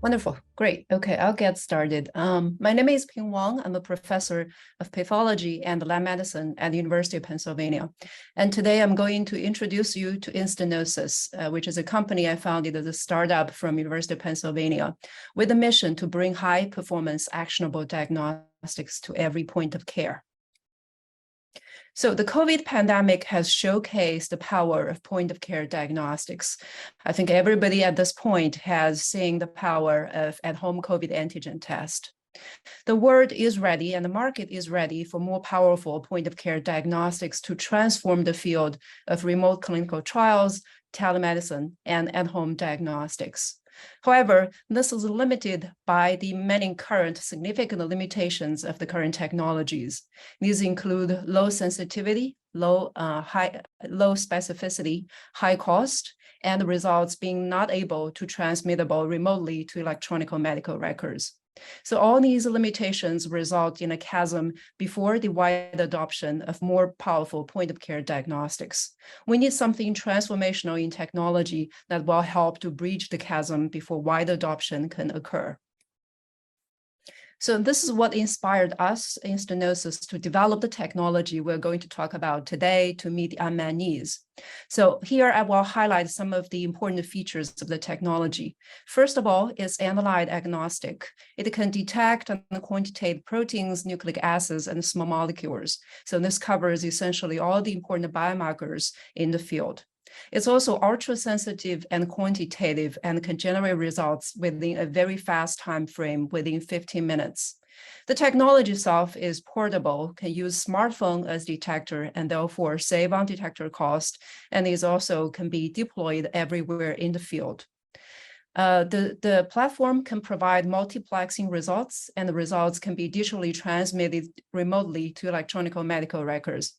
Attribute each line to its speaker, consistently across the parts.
Speaker 1: Wonderful. Great. Okay, I'll get started. My name is Wang. I'm a professor of pathology and lab medicine at the University of Pennsylvania. And today I'm going to introduce you to Instanosis, which is a company I founded as a startup from University of Pennsylvania with a mission to bring high performance actionable diagnostics to every point of care. So the COVID pandemic has showcased the power of point-of-care diagnostics. I think everybody at this point has seen the power of at-home COVID antigen test. The world is ready and the market is ready for more powerful point-of-care diagnostics to transform the field of remote clinical trials, telemedicine, and at-home diagnostics. However, this is limited by the many current significant limitations of the current technologies. These include low sensitivity, low specificity, high cost, and the results being not able to transmittable remotely to electronic medical records. So all these limitations result in a chasm before the wide adoption of more powerful point-of-care diagnostics. We need something transformational in technology that will help to bridge the chasm before wide adoption can occur. So this is what inspired us, Instanosis, to develop the technology we're going to talk about today to meet the unmet needs. So here I will highlight some of the important features of the technology. First of all, it's analyte agnostic. It can detect and quantitate proteins, nucleic acids, and small molecules. So this covers essentially all the important biomarkers in the field. It's also ultra-sensitive and quantitative and can generate results within a very fast time frame, within 15 minutes. The technology itself is portable, can use smartphone as detector and therefore save on detector cost, and is also can be deployed everywhere in the field. The platform can provide multiplexing results, and the results can be digitally transmitted remotely to electronic medical records.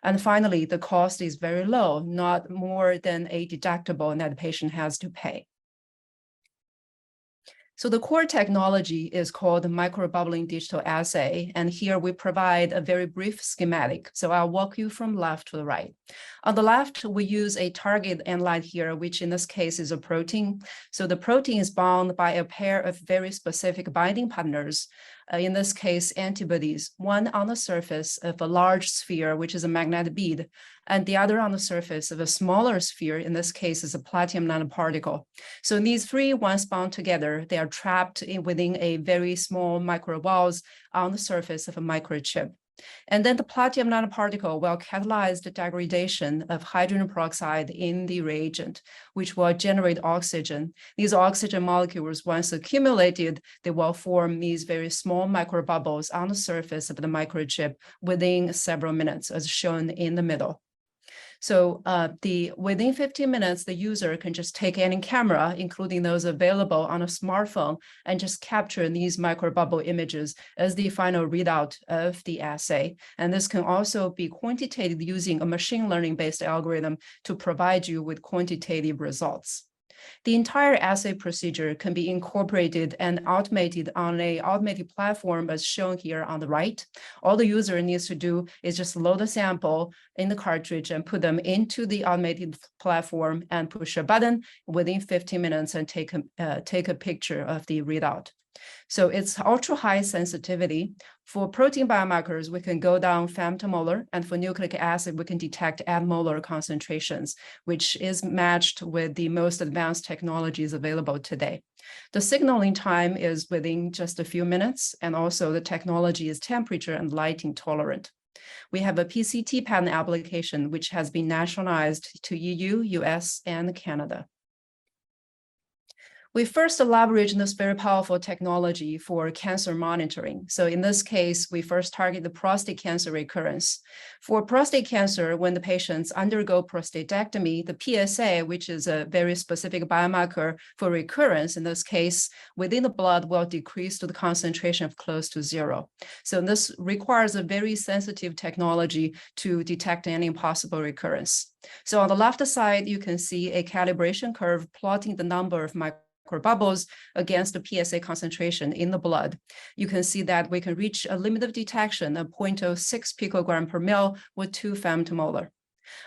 Speaker 1: And finally, the cost is very low, not more than a deductible that the patient has to pay. So the core technology is called the microbubbling digital assay. And here we provide a very brief schematic. So I'll walk you from left to the right. On the left, we use a target analyte here, which in this case is a protein. So the protein is bound by a pair of very specific binding partners. In this case, antibodies, one on the surface of a large sphere, which is a magnetic bead, and the other on the surface of a smaller sphere, in this case is a platinum nanoparticle. So these three, once bound together, they are trapped within a very small microballs on the surface of a microchip. And then the platinum nanoparticle will catalyze the degradation of hydrogen peroxide in the reagent, which will generate oxygen. These oxygen molecules, once accumulated, they will form these very small microbubbles on the surface of the microchip within several minutes, as shown in the middle. So within 15 minutes, the user can just take any camera, including those available on a smartphone, and just capture these microbubble images as the final readout of the assay. And this can also be quantitated using a machine learning-based algorithm to provide you with quantitative results. The entire assay procedure can be incorporated and automated on an automated platform as shown here on the right. All the user needs to do is just load a sample in the cartridge and put them into the automated platform and push a button within 15 minutes and take a picture of the readout. So it's ultra high sensitivity. For protein biomarkers, we can go down femtomolar, and for nucleic acid, we can detect atmolar concentrations, which is matched with the most advanced technologies available today. The signaling time is within just a few minutes, and also the technology is temperature and lighting tolerant. We have a PCT patent application, which has been nationalized to EU, US, and Canada. We first leveraged this very powerful technology for cancer monitoring. So in this case, we first target the prostate cancer recurrence. For prostate cancer, when the patients undergo prostatectomy, the PSA, which is a very specific biomarker for recurrence, in this case, within the blood will decrease to the concentration of close to zero. So this requires a very sensitive technology to detect any possible recurrence. So on the left side, you can see a calibration curve plotting the number of microbubbles against the PSA concentration in the blood. You can see that we can reach a limit of detection of 0.06 picogram per mil with 2 femtomolar.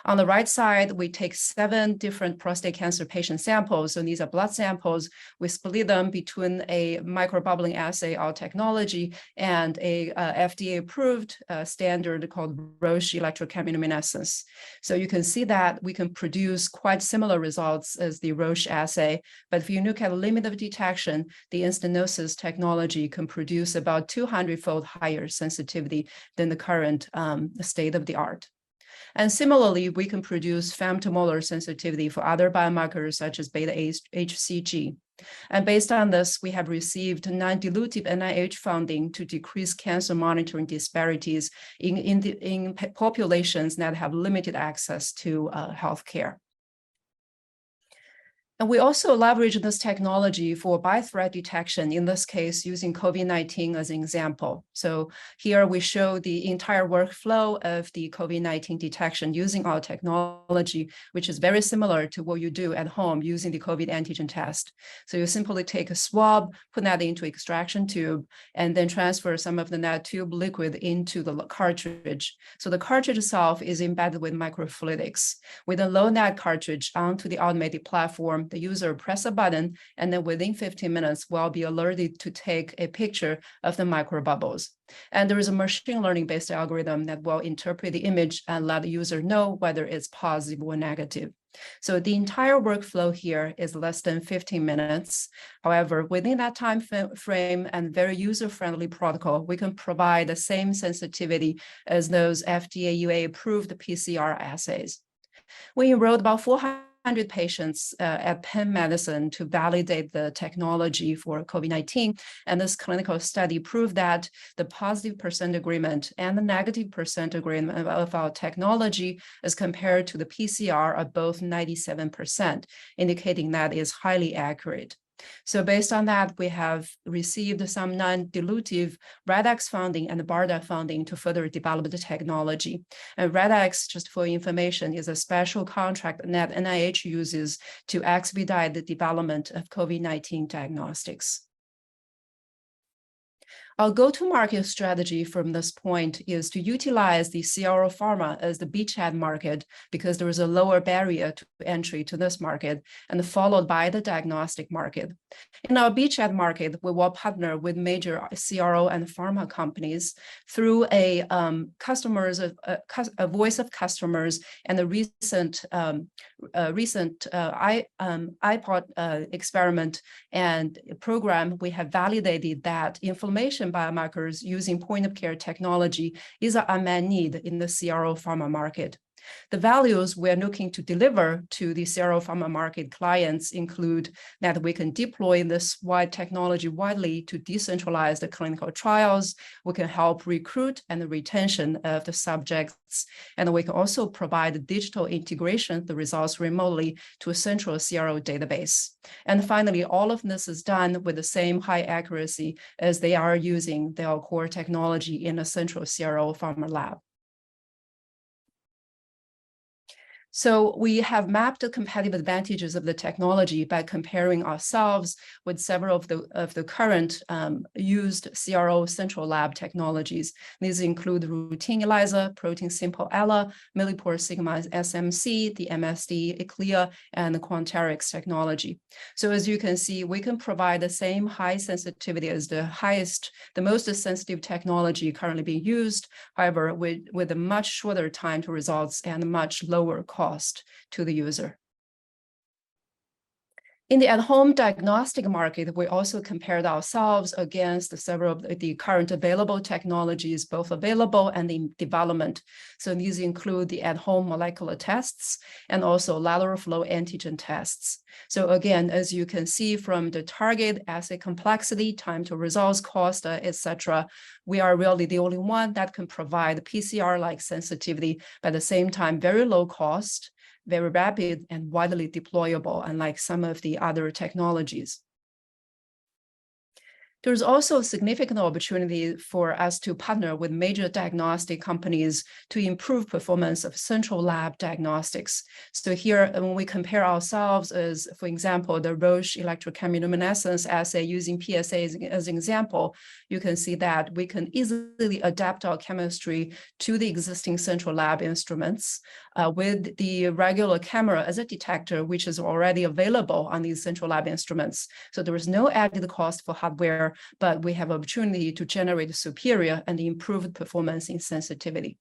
Speaker 1: On the right side, we take 7 different prostate cancer patient samples. So these are blood samples. We split them between a microbubbling assay, our technology, and a FDA-approved standard called Roche electrochemiluminescence. So you can see that we can produce quite similar results as the Roche assay. But if you look at the limit of detection, the Instanosis technology can produce about 200-fold higher sensitivity than the current state of the art. And similarly, we can produce femtomolar sensitivity for other biomarkers such as beta-HCG. And based on this, we have received non-dilutive NIH funding to decrease cancer monitoring disparities in populations that have limited access to healthcare. And we also leverage this technology for bi-threat detection, in this case, using COVID-19 as an example. So here we show the entire workflow of the COVID-19 detection using our technology, which is very similar to what you do at home using the COVID antigen test. So you simply take a swab, put that into extraction tube, and then transfer some of that tube liquid into the cartridge. So the cartridge itself is embedded with microfluidics. We then load that cartridge onto the automated platform. The user press a button, and then within 15 minutes, will be alerted to take a picture of the microbubbles. And there is a machine learning-based algorithm that will interpret the image and let the user know whether it's positive or negative. So the entire workflow here is less than 15 minutes. However, within that time frame and very user-friendly protocol, we can provide the same sensitivity as those FDA UA-approved PCR assays. We enrolled about 400 patients at Penn Medicine to validate the technology for COVID-19. And this clinical study proved that the positive percent agreement and the negative percent agreement of our technology as compared to the PCR are both 97%, indicating that is highly accurate. So based on that, we have received some non-dilutive REDX funding and BARDA funding to further develop the technology. And REDX, just for information, is a special contract that NIH uses to expedite the development of COVID-19 diagnostics. Our go-to-market strategy from this point is to utilize the CRO pharma as the beachhead market because there is a lower barrier to entry to this market, and followed by the diagnostic market. In our beachhead market, we will partner with major CRO and pharma companies through a voice of customers and a recent iPod experiment and program. We have validated that inflammation biomarkers using point-of-care technology is an unmet need in the CRO pharma market. The values we're looking to deliver to the CRO pharma market clients include that we can deploy this wide technology widely to decentralize the clinical trials. We can help recruit and the retention of the subjects. And we can also provide digital integration of the results remotely to a central CRO database. And finally, all of this is done with the same high accuracy as they are using their core technology in a central CRO pharma lab. So we have mapped the competitive advantages of the technology by comparing ourselves with several of the current used CRO central lab technologies. These include routine ELISA, protein simple ELA, millipore sigma SMC, the MSD, ECLIA, and the Quanterix technology. So as you can see, we can provide the same high sensitivity as the most sensitive technology currently being used, however, with a much shorter time to results and a much lower cost to the user. In the at-home diagnostic market, we also compared ourselves against several of the current available technologies, both available and in development. So these include the at-home molecular tests and also lateral flow antigen tests. So again, as you can see from the target, assay complexity, time to results, cost, etc., we are really the only one that can provide PCR-like sensitivity, but at the same time, very low cost, very rapid and widely deployable, unlike some of the other technologies. There's also a significant opportunity for us to partner with major diagnostic companies to improve performance of central lab diagnostics. So here, when we compare ourselves as, for example, the Roche electrochemiluminescence assay using PSA as an example, you can see that we can easily adapt our chemistry to the existing central lab instruments with the regular camera as a detector, which is already available on these central lab instruments. So there is no added cost for hardware, but we have opportunity to generate superior and improved performance in sensitivity.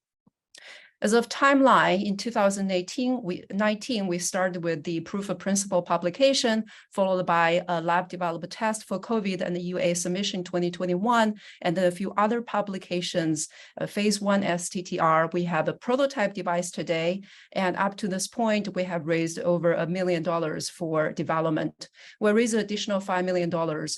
Speaker 1: As of timeline, in 2019, we started with the proof of principle publication, followed by a lab developed test for COVID and the UA submission 2021, and then a few other publications, phase 1 STTR. We have a prototype device today, and up to this point, we have raised over $1 million for development. We'll raise an additional $5 million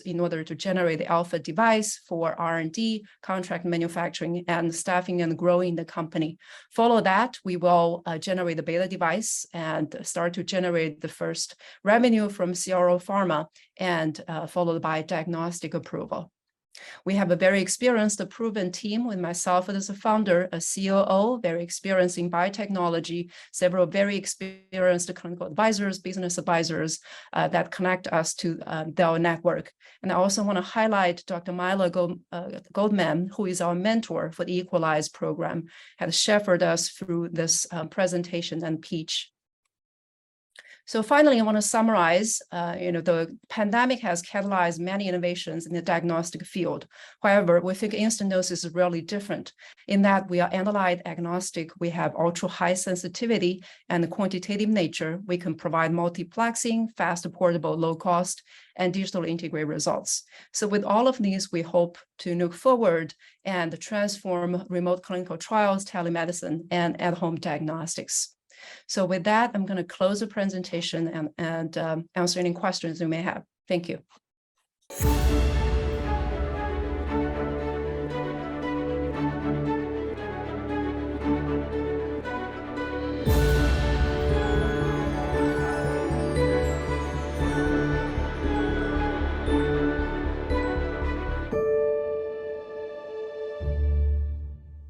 Speaker 1: in order to generate the alpha device for R&D, contract manufacturing, and staffing and growing the company. Follow that, we will generate the beta device and start to generate the first revenue from CRO pharma, and followed by diagnostic approval. We have a very experienced, proven team with myself as a founder, a COO, very experienced in biotechnology, several very experienced clinical advisors, business advisors that connect us to their network. And I also want to highlight Dr. Myla Goldman, who is our mentor for the Equalize program, has shepherded us through this presentation and pitch. So finally, I want to summarize, the pandemic has catalyzed many innovations in the diagnostic field. However, we think InstantDose is really different in that we are analyte agnostic. We have ultra high sensitivity and quantitative nature. We can provide multiplexing, fast, portable, low cost, and digitally integrated results. So with all of these, we hope to look forward and transform remote clinical trials, telemedicine, and at-home diagnostics. So with that, I'm going to close the presentation and answer any questions you may have. Thank you.